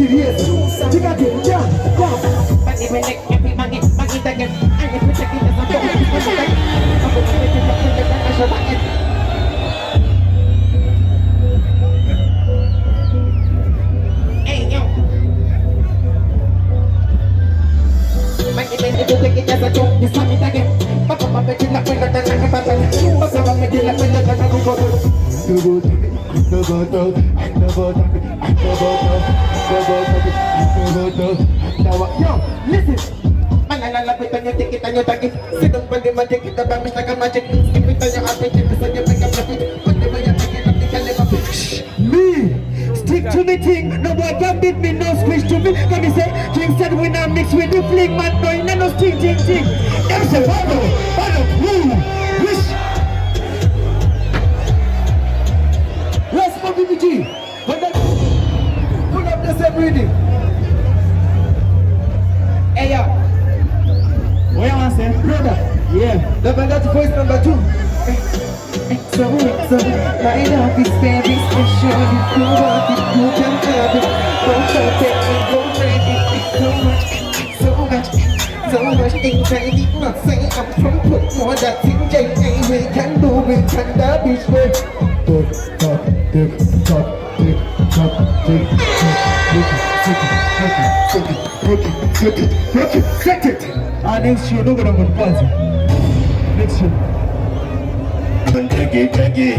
it is. Take a dip, yeah. Yo, listen. Man, I love it when you take it and you take it. Sit up on the magic, it up and like a magic. Skip it on your appetite, so you make a profit. Whatever you take it, you can live up it. Me, stick to me thing. No boy can beat me, no squish to me. Can me say, things that we not mix with the fling, man, no, you no sting. Them say, follow, who, wish. Rass Pompy, but that, pull up the same reading. Hey, yo. What you want to say? Brother. Yeah. That's voice number 2. So, my love is very special. You know what it, you can have it. Don't take it, don't break it. So much things I did not say. I'm from put more that thing J.A. We can do it, can that be sweet. Set it. Next year, look at them with party. Next year. Take it.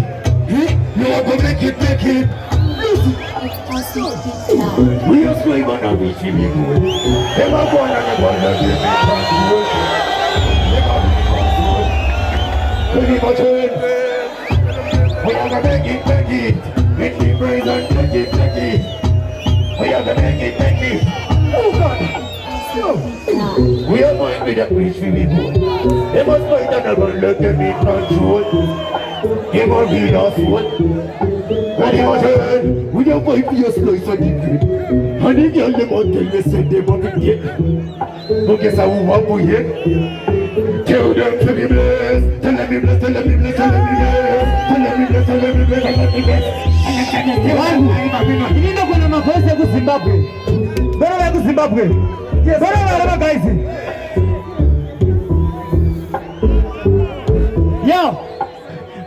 You are gonna make it. We are slave on our beach. They are born on the border. We are gonna make it. Make it praise and take it. We are gonna make it. Oh God. We are going with the preach for people. They must fight and never let them in control. They must be lost one. And they must turn. We don't fight for your slice on the grid. And the girl them out tell me say they must be dead. But guess how we want to hear? Tell them to be blessed. Tell them be blessed. Tell them be blessed. Tell them be blessed. Tell them be blessed. Tell them be blessed. You know when I'm a voice to Zimbabwe. Where are you Zimbabwe? Yes, where are guys? Yo!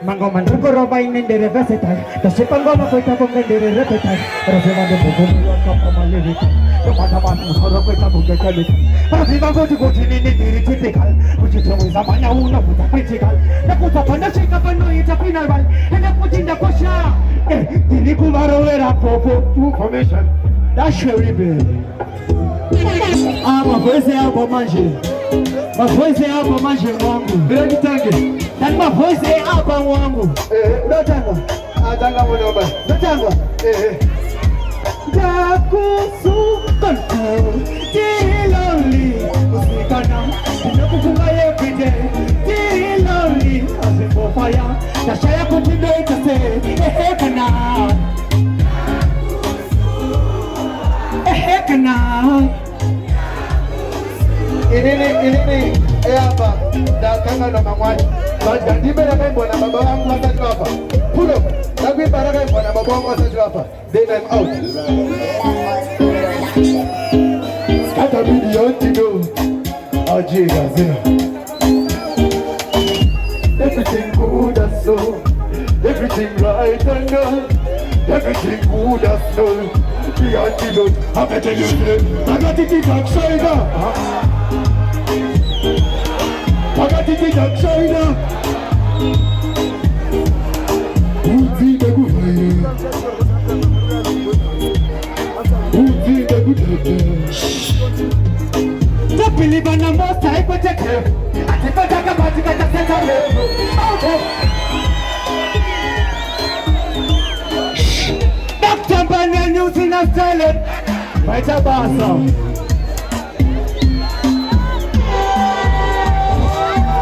Mango manduko roba inendere vesetai. Tashipango makoita kumendere repetai. Rafimando bubumu kapa malevita. Yomadamanu horokoita bugekalita. Rafimango tikotini nindiri typical. Kuchitomuza manya una puta critical. Nakutapanda shika pano ita final one. Enakutinda kosha. Dilikuvarowera popo formation. That's where we be. Mavoice hapa manje. Mavoice hapa manje wangu. Bila kitange. Dan mavoice hapa wangu. Unatanga? Atanga mwana baba. Unatanga? Dakusukan. Lonely. Usikana. Nakufunga every day. Lonely. As if for fire. Tashaya continue to say. Kana. Ini hapa dakanga na mamwani. Baada ndibele membo na baba wangu wasatu hapa. Pull up. Nabii baraka na baba wangu wasatu hapa. Then I'm out. Scatter video to go. Ajiga zina. Everything good as so. Everything right and done. Everything good as so. The antidote, I'm better you say. I got it in dark side. I got it in dark side. Who's the good fire? Who's the good fire? Don't believe in the most I could take care. I take a talk about it at the center level. Dr. Banyan using a salad. Right about some.